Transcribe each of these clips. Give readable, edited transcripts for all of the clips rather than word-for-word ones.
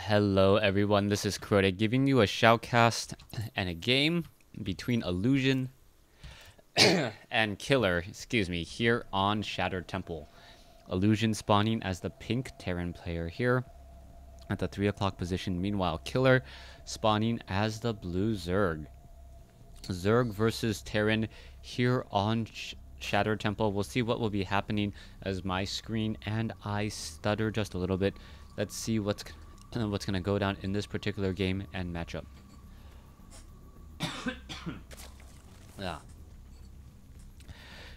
Hello everyone, this is Crota giving you a shoutcast and a game between Illusion and Killer, here on Shattered Temple. Illusion spawning as the pink Terran player here at the 3 o'clock position. Meanwhile, Killer spawning as the blue Zerg. Zerg versus Terran here on Shattered Temple. We'll see what will be happening as my screen and I stutter just a little bit. Let's see what's going to go down in this particular game and matchup. Yeah.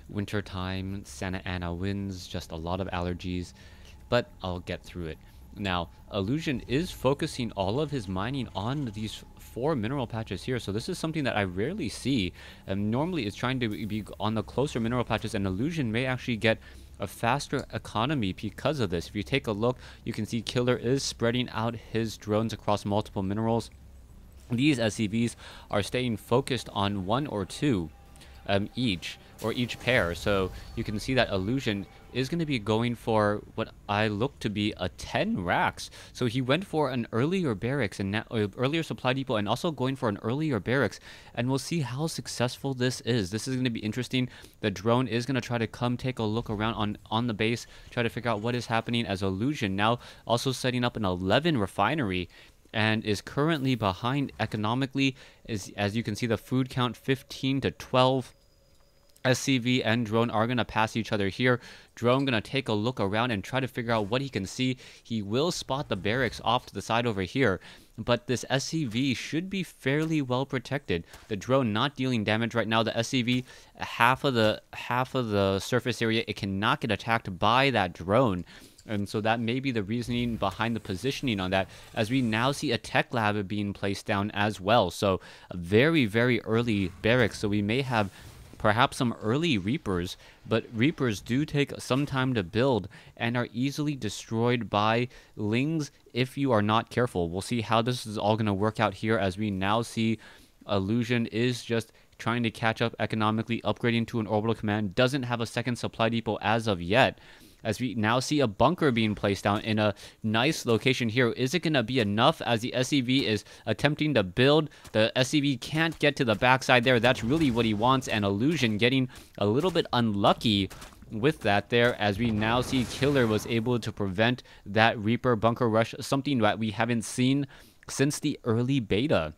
Wintertime, Santa Ana winds, just a lot of allergies, but I'll get through it. Now, Illusion is focusing all of his mining on these 4 mineral patches here, so this is something that I rarely see. Normally it's trying to be on the closer mineral patches, and Illusion may actually get a faster economy because of this. If you take a look, you can see Killer is spreading out his drones across multiple minerals. These SCVs are staying focused on 1 or 2 each pair, so you can see that Illusion is going to be going for what I look to be a 10 racks. So he went for an earlier barracks and earlier supply depot, and also going for an earlier barracks, and we'll see how successful this is. This is going to be interesting. The drone is going to try to come take a look around on the base, try to figure out what is happening, as Illusion now also setting up an 11 refinery and is currently behind economically. As you can see, the food count 15 to 12. SCV and drone are going to pass each other here. Drone going to take a look around and try to figure out what he can see. He will spot the barracks off to the side over here, but this SCV should be fairly well protected. The drone not dealing damage right now. The SCV, half of the surface area, it cannot get attacked by that drone. And so that may be the reasoning behind the positioning on that, as we now see a tech lab being placed down as well. So a very, very early barracks. So we may have perhaps some early Reapers, but Reapers do take some time to build and are easily destroyed by Lings if you are not careful. We'll see how this is all going to work out here, as we now see Illusion is just trying to catch up economically, upgrading to an orbital command, doesn't have a second supply depot as of yet. As we now see a bunker being placed down in a nice location here. Is it going to be enough, as the SCV is attempting to build? The SCV can't get to the backside there. That's really what he wants, and Illusion getting a little bit unlucky with that there, as we now see Killer was able to prevent that Reaper bunker rush, something that we haven't seen since the early beta.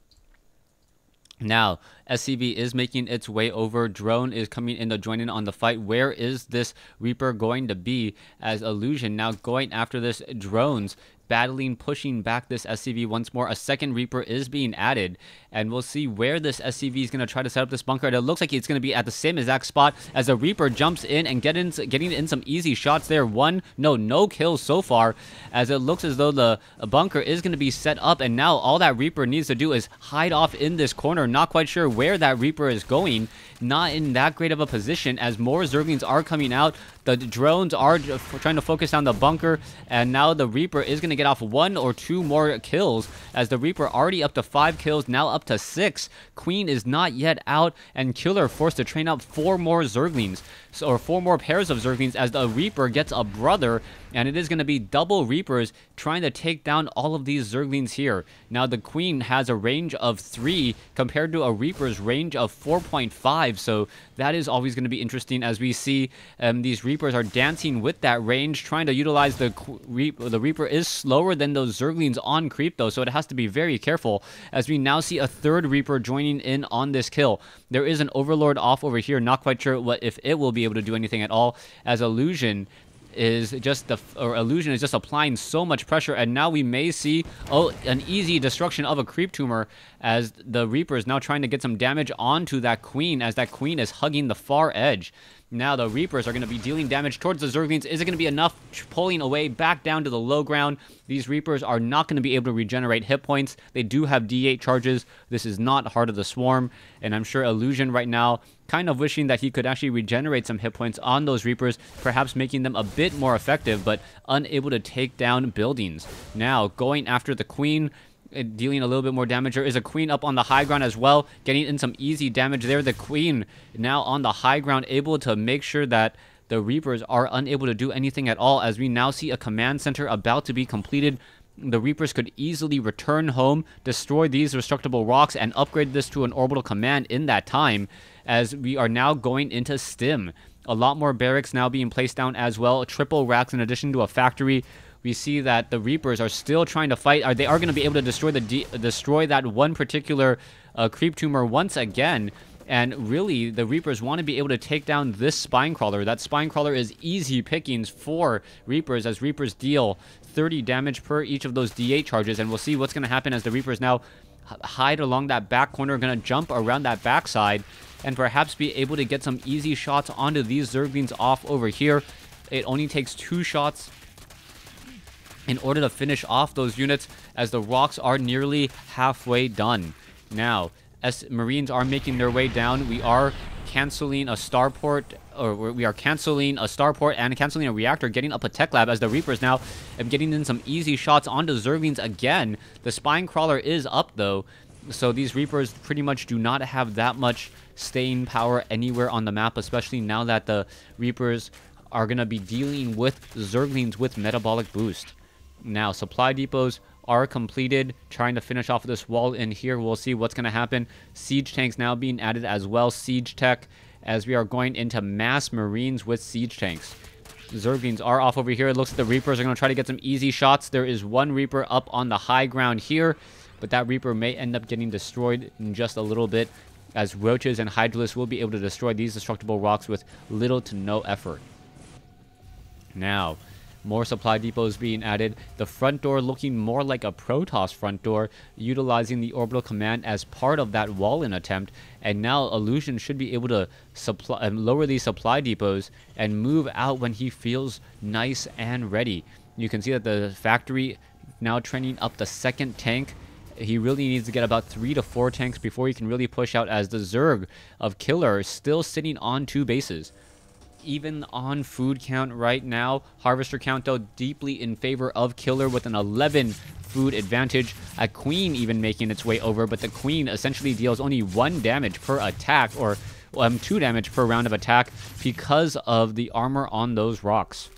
Now, SCV is making its way over. Drone is coming in to join in on the fight. Where is this Reaper going to be, as Illusion now going after this drones, battling, pushing back this SCV once more. A second Reaper is being added, and we'll see where this SCV is going to try to set up this bunker. And it looks like it's going to be at the same exact spot, as a Reaper jumps in and getting in some easy shots there. No kills so far, as it looks as though the bunker is going to be set up, and now all that Reaper needs to do is hide off in this corner. Not quite sure where that Reaper is going. Not in that great of a position, as more Zerglings are coming out. The drones are trying to focus on the bunker, and now the Reaper is going to get off 1 or 2 more kills, as the Reaper already up to 5 kills, now up to 6. Queen is not yet out, and Killer forced to train up 4 more Zerglings, or 4 more pairs of Zerglings, as the Reaper gets a brother, and it is going to be double Reapers trying to take down all of these Zerglings here. Now the Queen has a range of 3 compared to a Reaper's range of 4.5, so that is always going to be interesting, as we see these Reapers are dancing with that range, trying to utilize the Reaper is slower than those Zerglings on creep though, so it has to be very careful, as we now see a third Reaper joining in on this kill. There is an Overlord off over here, not quite sure if it will be able to do anything at all, as Illusion is just applying so much pressure, and now we may see an easy destruction of a creep tumor, as the Reaper is now trying to get some damage onto that Queen, as that Queen is hugging the far edge. Now the Reapers are going to be dealing damage towards the Zerglings. Is it going to be enough? Pulling away back down to the low ground. These Reapers are not going to be able to regenerate hit points. They do have D8 charges. This is not Heart of the Swarm, and I'm sure Illusion right now kind of wishing that he could actually regenerate some hit points on those Reapers, perhaps making them a bit more effective, but unable to take down buildings. Now going after the Queen, dealing a little bit more damage. There is a Queen up on the high ground as well, getting in some easy damage there. The Queen now on the high ground, able to make sure that the Reapers are unable to do anything at all, as we now see a command center about to be completed. the Reapers could easily return home, destroy these destructible rocks, and upgrade this to an orbital command in that time, as we are now going into stim. A lot more barracks now being placed down as well, triple racks in addition to a factory. We see that the Reapers are still trying to fight. They are going to be able to destroy that one particular creep tumor once again. And really, the Reapers want to be able to take down this Spine Crawler. That Spine Crawler is easy pickings for Reapers, as Reapers deal 30 damage per each of those D8 charges. And we'll see what's going to happen as the Reapers now hide along that back corner, going to jump around that backside, and perhaps be able to get some easy shots onto these Zerglings off over here. It only takes 2 shots in order to finish off those units, as the rocks are nearly halfway done. Now, as Marines are making their way down, we are canceling a starport, and canceling a reactor, getting up a tech lab, as the Reapers now are getting in some easy shots onto Zerglings again. The Spine Crawler is up though, so these Reapers pretty much do not have that much staying power anywhere on the map, especially now that the Reapers are going to be dealing with Zerglings with metabolic boost. Now, supply depots are completed, trying to finish off this wall in here. We'll see what's going to happen. Siege tanks now being added as well. Siege tech, as we are going into mass Marines with siege tanks. Zerglings are off over here. It looks like the Reapers are going to try to get some easy shots. There is one Reaper up on the high ground here, but that Reaper may end up getting destroyed in just a little bit, as Roaches and Hydralisks will be able to destroy these destructible rocks with little to no effort. Now, more supply depots being added. The front door looking more like a Protoss front door, utilizing the orbital command as part of that wall-in attempt. And now Illusion should be able to lower these supply depots and move out when he feels nice and ready. You can see that the factory now training up the second tank. He really needs to get about 3 to 4 tanks before he can really push out, as the Zerg of Killer is still sitting on 2 bases. Even on food count right now, Harvester count though deeply in favor of Killer with an 11 food advantage. A Queen even making its way over, but the Queen essentially deals only 1 damage per attack, or 2 damage per round of attack, because of the armor on those rocks.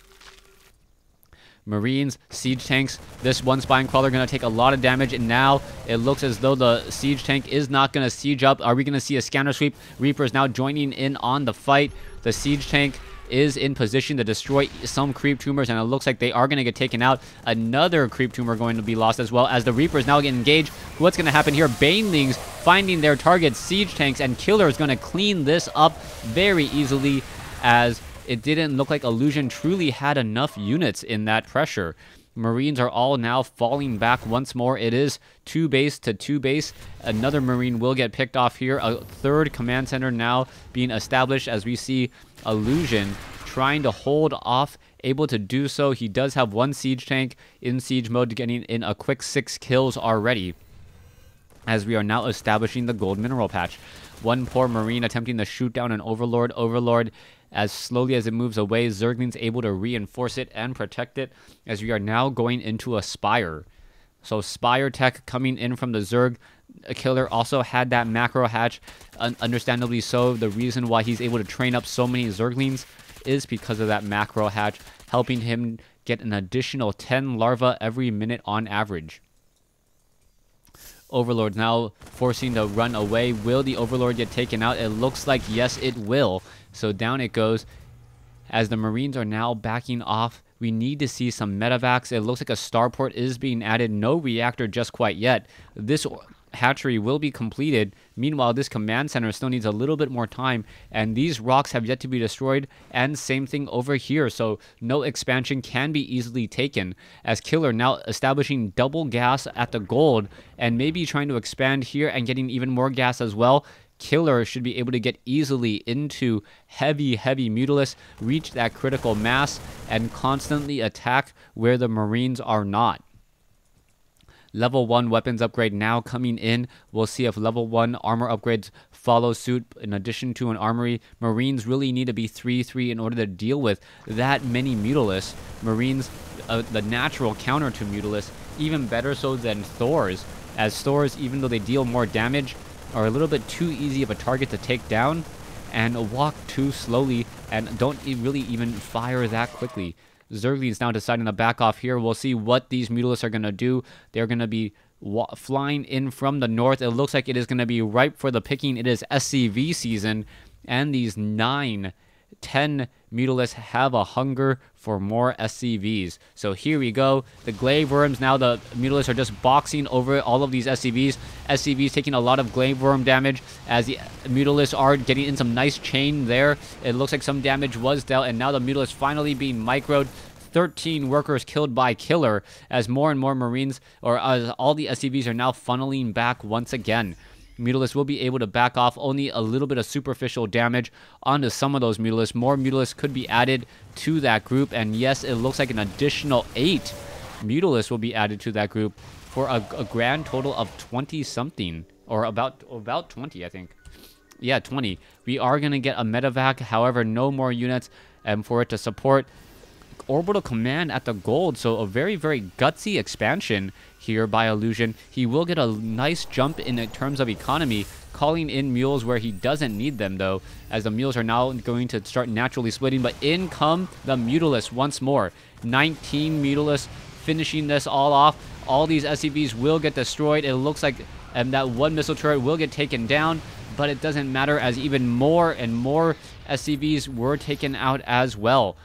Marines, siege tanks, this one Spine Crawler going to take a lot of damage, and now it looks as though the siege tank is not going to siege up. Are we going to see a scanner sweep? Reapers now joining in on the fight. The siege tank is in position to destroy some creep tumors, and it looks like they are going to get taken out. Another creep tumor going to be lost as well, as the Reapers now get engaged. What's going to happen here? Banelings finding their targets, siege tanks, and Killer is going to clean this up very easily, as it didn't look like Illusion truly had enough units in that pressure. Marines are all now falling back once more. It is 2 base to 2 base. Another Marine will get picked off here. A third command center now being established, as we see Illusion trying to hold off, able to do so. He does have 1 siege tank in siege mode, getting in a quick 6 kills already, as we are now establishing the gold mineral patch. One poor Marine attempting to shoot down an Overlord. Overlord, as slowly as it moves away, Zergling's able to reinforce it and protect it, as we are now going into a Spire. So Spire tech coming in from the Zerg. Killer also had that macro hatch, understandably so. The reason why he's able to train up so many Zerglings is because of that macro hatch, helping him get an additional 10 larvae every minute on average. Overlord now forcing to run away. Will the Overlord get taken out? It looks like yes, it will. So down it goes, as the Marines are now backing off. We need to see some medevacs. It looks like a starport is being added. No reactor just quite yet. This hatchery will be completed. Meanwhile, this command center still needs a little bit more time, and these rocks have yet to be destroyed, and same thing over here, so no expansion can be easily taken, as Killer now establishing double gas at the gold, and maybe trying to expand here and getting even more gas as well. Killer should be able to get easily into heavy Mutalisk, reach that critical mass, and constantly attack where the Marines are not. Level 1 weapons upgrade now coming in. We'll see if level 1 armor upgrades follow suit. In addition to an armory, Marines really need to be 3-3 in order to deal with that many Mutalisks. Marines, the natural counter to Mutalisks, even better so than Thors, as Thors, even though they deal more damage, are a little bit too easy of a target to take down and walk too slowly and don't really even fire that quickly. Zerglings now deciding to back off here. We'll see what these Mutalisks are going to do. They're going to be flying in from the north. It looks like it is going to be ripe for the picking. It is SCV season, and these 9, 10 Mutalisks have a hunger for more SCVs. So here we go. The Glaive Worms, now the Mutalisks are just boxing over all of these SCVs. SCVs taking a lot of Glaive Worm damage as the Mutalisks are getting in some nice chain there. It looks like some damage was dealt, and now the Mutalisks finally being microed. 13 workers killed by Killer as more and more Marines, or as all the SCVs are now funneling back once again. Mutalisks will be able to back off, only a little bit of superficial damage onto some of those Mutalisks. More Mutalisks could be added to that group, and yes, it looks like an additional 8 Mutalisks will be added to that group for a grand total of 20-something, or about 20, I think. Yeah, 20. We are going to get a medevac, however, no more units for it to support orbital command at the gold. So a very, very gutsy expansion here by Illusion. He will get a nice jump in terms of economy, calling in mules where he doesn't need them, though, as the mules are now going to start naturally splitting. But in come the Mutalisks once more. 19 Mutalisks finishing this all off. All these SCVs will get destroyed. It looks like that one missile turret will get taken down, but it doesn't matter as even more and more SCVs were taken out as well.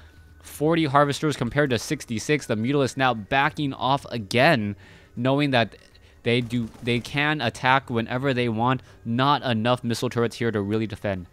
40 harvesters compared to 66. The Mutalisks now backing off again, knowing that they can attack whenever they want. Not enough missile turrets here to really defend.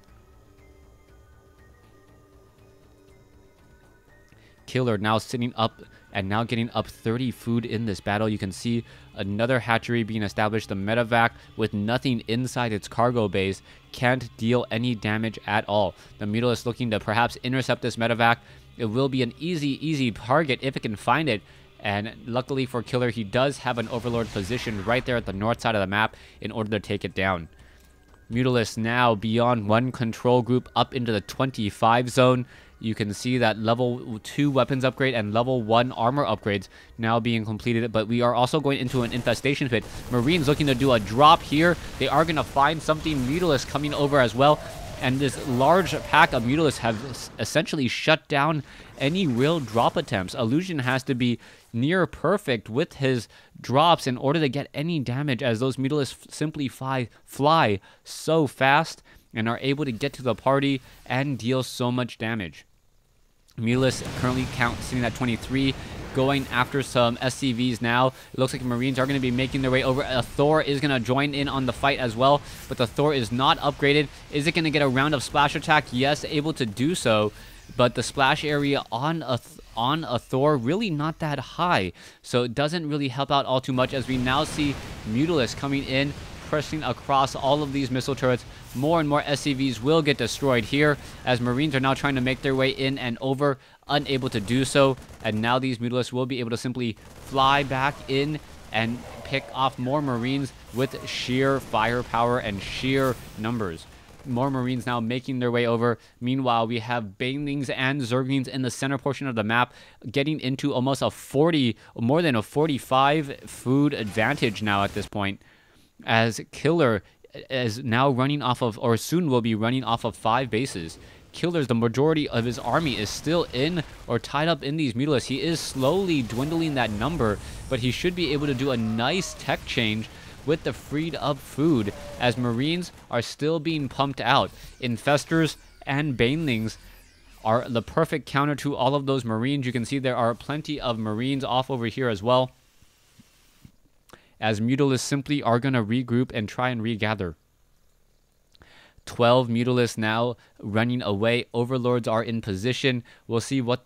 Killer now sitting up and now getting up 30 food in this battle. You can see another hatchery being established. The medevac, with nothing inside its cargo base, can't deal any damage at all. The Mutalisks looking to perhaps intercept this medevac. It will be an easy target if it can find it. And luckily for Killer, he does have an Overlord positioned right there at the north side of the map in order to take it down. Mutalisks now beyond one control group up into the 25 zone. You can see that level 2 weapons upgrade and level 1 armor upgrades now being completed. But we are also going into an infestation pit. Marines looking to do a drop here. They are going to find something. Mutalisks coming over as well. And this large pack of Mutalisks have essentially shut down any real drop attempts. Illusion has to be near perfect with his drops in order to get any damage, as those Mutalisks simply fly so fast and are able to get to the party and deal so much damage. Mutalisks currently sitting at 23, going after some SCVs now. It looks like Marines are going to be making their way over. A Thor is going to join in on the fight as well, but the Thor is not upgraded. Is it going to get a round of splash attack? Yes, able to do so, but the splash area on a Thor really not that high, so it doesn't really help out all too much, as we now see Mutalisks coming in, pressing across all of these missile turrets. More and more SCVs will get destroyed here, as Marines are now trying to make their way in and over, unable to do so. And now these Mutalisks will be able to simply fly back in and pick off more Marines with sheer firepower and sheer numbers. More Marines now making their way over. Meanwhile, we have Banelings and Zerglings in the center portion of the map, getting into almost a 40, more than a 45 food advantage now at this point, as Killer is now running off of, or soon will be running off of 5 bases. Killer's, the majority of his army is still in or tied up in these Mutalisks. He is slowly dwindling that number, but he should be able to do a nice tech change with the freed up food, as Marines are still being pumped out. Infestors and Banelings are the perfect counter to all of those Marines. You can see there are plenty of Marines off over here as well, as Mutalisks simply are going to regroup and try and regather. 12 Mutalisks now running away. Overlords are in position. We'll see what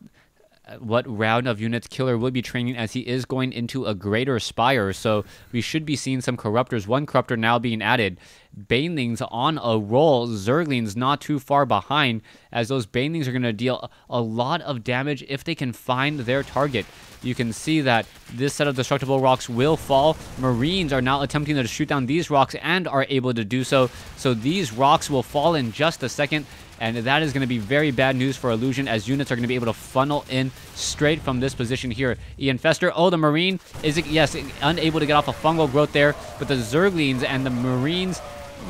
round of units Killer will be training, as he is going into a greater spire, so we should be seeing some corruptors. One corruptor now being added. Banelings on a roll. Zerglings not too far behind, as those Banelings are going to deal a lot of damage if they can find their target. You can see that this set of destructible rocks will fall. Marines are now attempting to shoot down these rocks and are able to do so. So these rocks will fall in just a second, and that is going to be very bad news for Illusion, as units are going to be able to funnel in straight from this position here. Ian Fester, oh, the Marine is, yes, unable to get off a fungal growth there, but the Zerglings and the Marines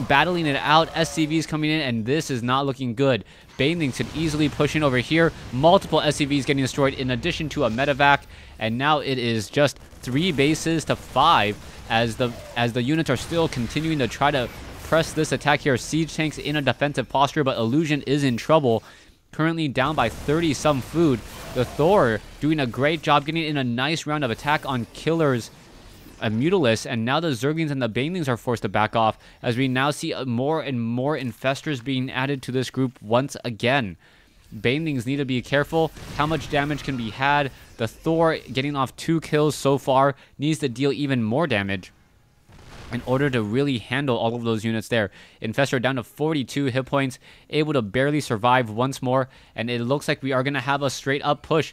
battling it out. SCVs coming in, and this is not looking good. Banelings could easily push in over here. Multiple SCVs getting destroyed in addition to a medevac, and now it is just 3 bases to 5 as the units are still continuing to try to press this attack here. Siege tanks in a defensive posture, but Illusion is in trouble. Currently down by 30 some food. The Thor doing a great job getting in a nice round of attack on Killer's Mutalisk, and now the Zerglings and the Banelings are forced to back off as we now see more and more Infestors being added to this group once again. Banelings need to be careful how much damage can be had. The Thor getting off 2 kills so far needs to deal even more damage in order to really handle all of those units there. Infestor down to 42 hit points, able to barely survive once more, and it looks like we are going to have a straight up push.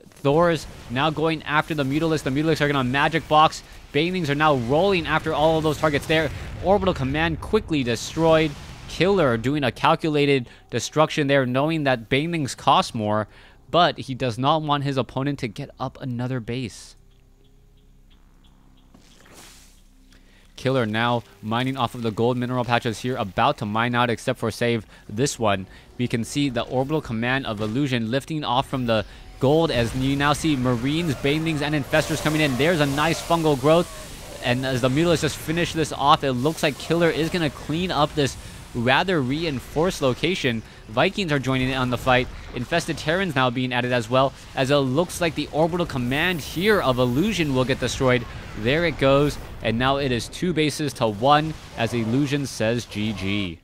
Thor's now going after the Mutalisk. The Mutalisk are going to magic box. Banelings are now rolling after all of those targets there. Orbital Command quickly destroyed. Killer doing a calculated destruction there, knowing that Banelings cost more, but he does not want his opponent to get up another base. Killer now mining off of the gold mineral patches here, about to mine out except for save this one. We can see the Orbital Command of Illusion lifting off from the gold as you now see Marines, Banelings, and Infestors coming in. There's a nice fungal growth, and as the Mutalisk just finish this off, it looks like Killer is going to clean up this rather reinforced location. Vikings are joining in on the fight. Infested Terrans now being added as well, as it looks like the Orbital Command here of Illusion will get destroyed. There it goes, and now it is 2 bases to 1 as Illusion says GG.